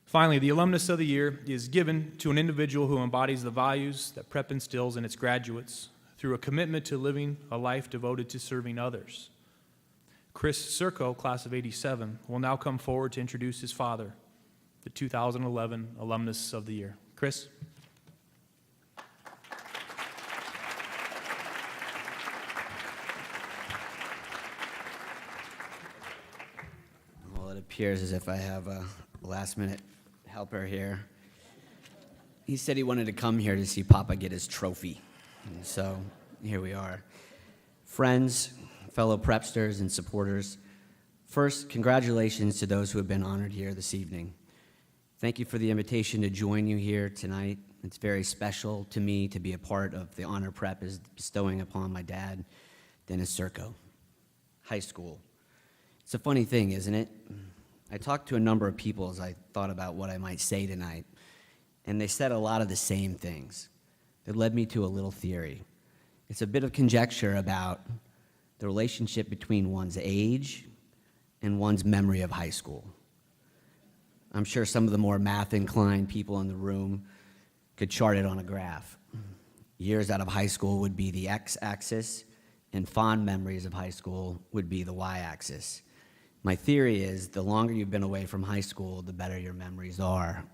Finally, the Alumnus of the Year is given to an individual who embodies the values that Prep instills in its graduates through a commitment to living a life devoted to serving others. Chris Circo, class of '87, will now come forward to introduce his father, the 2011 Alumnus of the Year. Chris? Well, it appears as if I have a last-minute helper here. He said he wanted to come here to see Papa get his trophy. And so here we are. Friends, fellow Prepsters, and supporters, first, congratulations to those who have been honored here this evening. Thank you for the invitation to join you here tonight. It's very special to me to be a part of the honor Prep is bestowing upon my dad, Dennis Circo. High school. It's a funny thing, isn't it? I talked to a number of people as I thought about what I might say tonight, and they said a lot of the same things. It led me to a little theory. It's a bit of conjecture about the relationship between one's age and one's memory of high school. I'm sure some of the more math-inclined people in the room could chart it on a graph. Years out of high school would be the x-axis, and fond memories of high school would be the y-axis. My theory is the longer you've been away from high school, the better your memories are.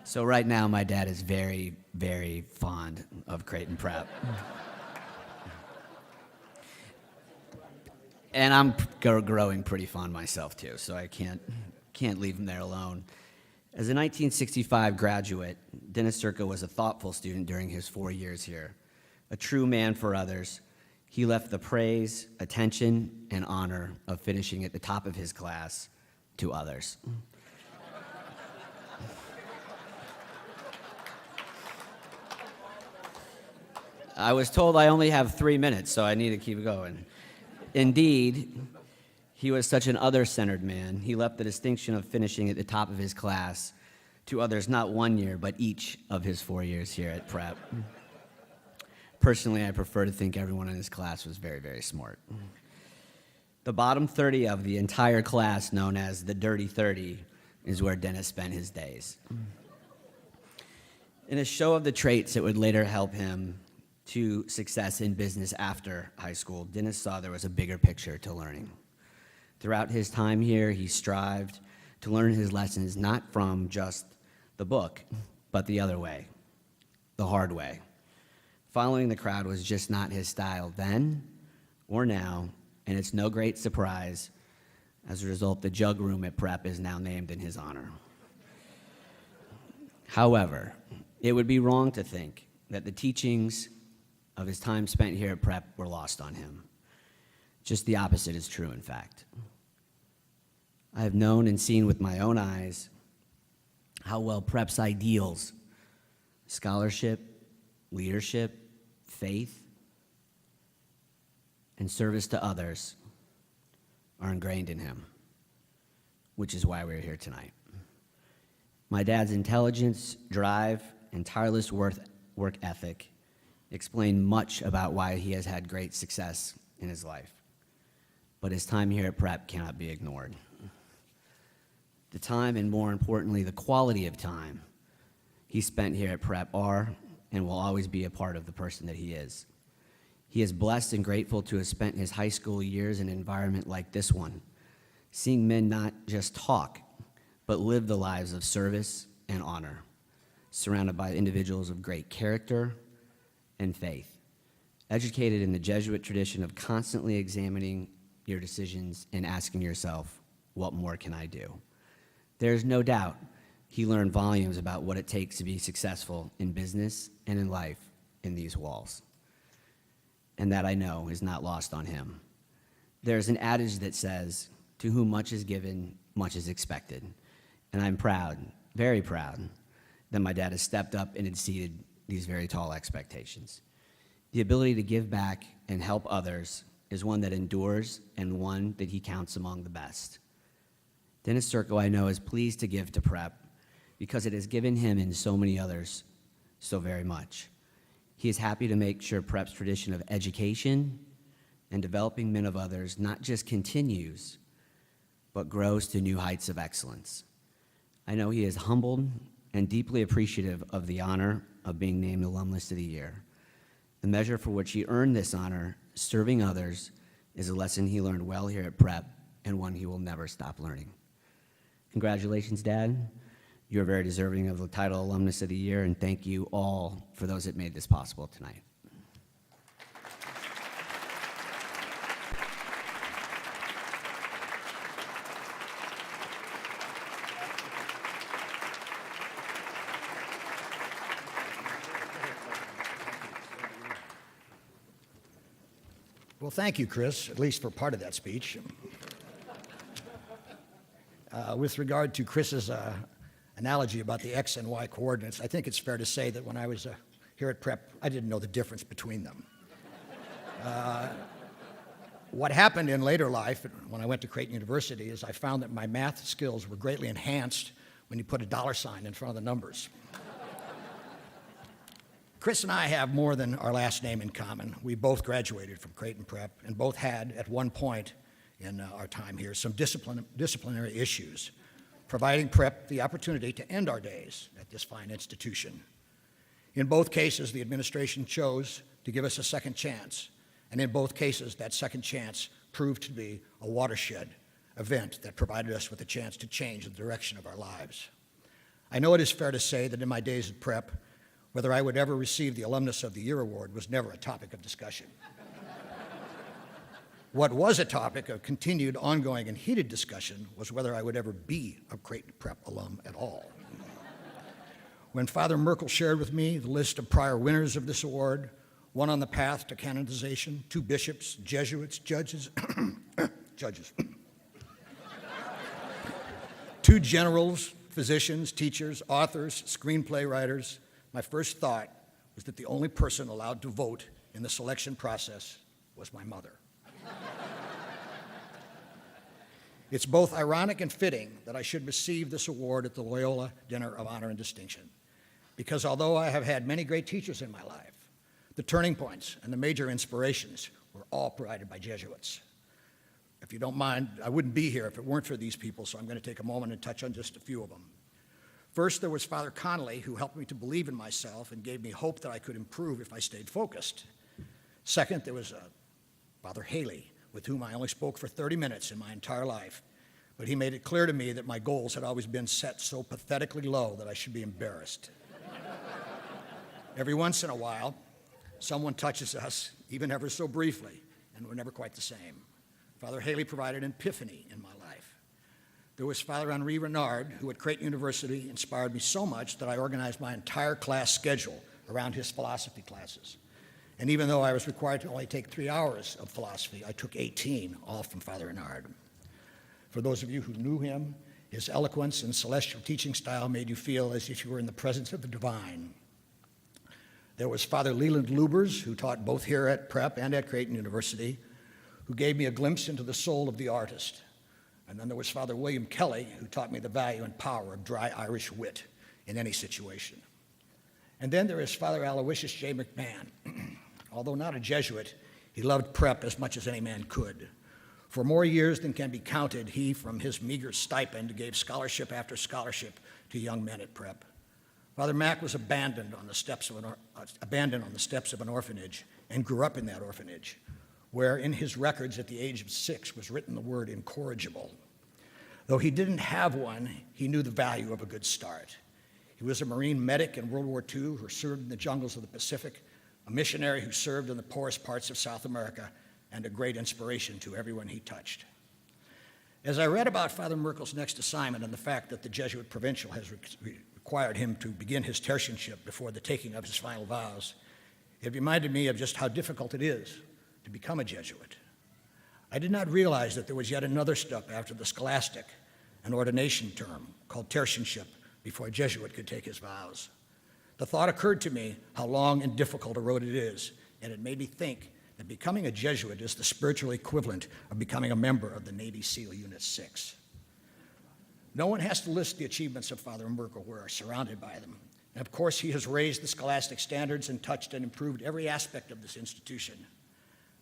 So right now, my dad is very, very fond of Creighton Prep. And I'm growing pretty fond myself too, so I can't leave him there alone. As a 1965 graduate, Dennis Circo was a thoughtful student during his 4 years here. A true man for others, he left the praise, attention, and honor of finishing at the top of his class to others. I was told I only have 3 minutes, so I need to keep going. Indeed, he was such an other-centered man. He left the distinction of finishing at the top of his class to others, not 1 year, but each of his 4 years here at Prep. Personally, I prefer to think everyone in his class was very, very smart. The bottom 30 of the entire class, known as the Dirty 30, is where Dennis spent his days. In a show of the traits that would later help him to success in business after high school, Dennis saw there was a bigger picture to learning. Throughout his time here, he strived to learn his lessons not from just the book, but the other way, the hard way. Following the crowd was just not his style then or now, and it's no great surprise. As a result, the jug room at Prep is now named in his honor. However, it would be wrong to think that the teachings of his time spent here at Prep were lost on him. Just the opposite is true, in fact. I have known and seen with my own eyes how well Prep's ideals, scholarship, leadership, faith, and service to others are ingrained in him, which is why we're here tonight. My dad's intelligence, drive, and tireless work ethic explain much about why he has had great success in his life. But his time here at Prep cannot be ignored. The time, and more importantly, the quality of time he spent here at Prep are and will always be a part of the person that he is. He is blessed and grateful to have spent his high school years in an environment like this one, seeing men not just talk, but live the lives of service and honor, surrounded by individuals of great character and faith, educated in the Jesuit tradition of constantly examining your decisions and asking yourself, what more can I do? There's no doubt he learned volumes about what it takes to be successful in business and in life in these walls. And that I know is not lost on him. There's an adage that says, to whom much is given, much is expected. And I'm proud, very proud, that my dad has stepped up and exceeded these very tall expectations. The ability to give back and help others is one that endures and one that he counts among the best. Dennis Circo, I know, is pleased to give to Prep because it has given him and so many others so very much. He is happy to make sure Prep's tradition of education and developing men of others not just continues, but grows to new heights of excellence. I know he is humbled and deeply appreciative of the honor of being named Alumnus of the Year. The measure for which he earned this honor, serving others, is a lesson he learned well here at Prep and one he will never stop learning. Congratulations, Dad. You're very deserving of the title Alumnus of the Year, and thank you all for those that made this possible tonight. Well, thank you, Chris, at least for part of that speech. With regard to Chris's analogy about the X and Y coordinates, I think it's fair to say that when I was here at Prep, I didn't know the difference between them. What happened in later life, when I went to Creighton University, is I found that my math skills were greatly enhanced when you put a dollar sign in front of the numbers. Chris and I have more than our last name in common. We both graduated from Creighton Prep and both had, at one point in our time here, some disciplinary issues, providing Prep the opportunity to end our days at this fine institution. In both cases, the administration chose to give us a second chance, and in both cases, that second chance proved to be a watershed event that provided us with a chance to change the direction of our lives. I know it is fair to say that in my days at Prep, whether I would ever receive the Alumnus of the Year award was never a topic of discussion. What was a topic of continued, ongoing, and heated discussion was whether I would ever be a Creighton Prep alum at all. When Father Merkel shared with me the list of prior winners of this award, one on the path to canonization, 2 bishops, Jesuits, judges, 2 generals, physicians, teachers, authors, screenplay writers, my first thought was that the only person allowed to vote in the selection process was my mother. It's both ironic and fitting that I should receive this award at the Loyola Dinner of Honor and Distinction, because although I have had many great teachers in my life, the turning points and the major inspirations were all provided by Jesuits. If you don't mind, I wouldn't be here if it weren't for these people, so I'm going to take a moment and touch on just a few of them. First, there was Father Connolly, who helped me to believe in myself and gave me hope that I could improve if I stayed focused. Second, there was Father Haley, with whom I only spoke for 30 minutes in my entire life, but he made it clear to me that my goals had always been set so pathetically low that I should be embarrassed. Every once in a while, someone touches us, even ever so briefly, and we're never quite the same. Father Haley provided an epiphany in my life. There was Father Henri Renard, who at Creighton University inspired me so much that I organized my entire class schedule around his philosophy classes. And even though I was required to only take 3 hours of philosophy, I took 18, all from Father Renard. For those of you who knew him, his eloquence and celestial teaching style made you feel as if you were in the presence of the divine. There was Father Leland Lubers, who taught both here at Prep and at Creighton University, who gave me a glimpse into the soul of the artist. And then there was Father William Kelly, who taught me the value and power of dry Irish wit in any situation. And then there is Father Aloysius J. McMahon. Although not a Jesuit, he loved Prep as much as any man could. For more years than can be counted, he, from his meager stipend, gave scholarship after scholarship to young men at Prep. Father Mack was abandoned on the steps of an orphanage and grew up in that orphanage, where in his records at the age of 6 was written the word incorrigible. Though he didn't have one, he knew the value of a good start. He was a Marine medic in World War II who served in the jungles of the Pacific, a missionary who served in the poorest parts of South America, and a great inspiration to everyone he touched. As I read about Father Merkel's next assignment and the fact that the Jesuit provincial has required him to begin his tertianship before the taking of his final vows, it reminded me of just how difficult it is to become a Jesuit. I did not realize that there was yet another step after the scholastic, an ordination term called tertianship, before a Jesuit could take his vows. The thought occurred to me how long and difficult a road it is, and it made me think that becoming a Jesuit is the spiritual equivalent of becoming a member of the Navy SEAL Unit 6. No one has to list the achievements of Father Merkel. We're surrounded by them. And of course, he has raised the scholastic standards and touched and improved every aspect of this institution.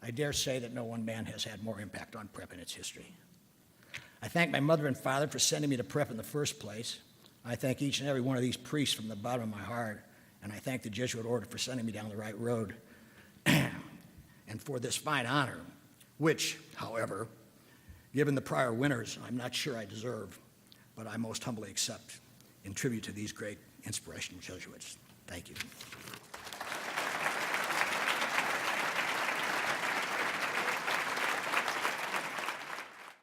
I dare say that no one man has had more impact on Prep in its history. I thank my mother and father for sending me to Prep in the first place. I thank each and every one of these priests from the bottom of my heart, and I thank the Jesuit order for sending me down the right road and for this fine honor, which, however, given the prior winners, I'm not sure I deserve, but I most humbly accept in tribute to these great inspirational Jesuits. Thank you.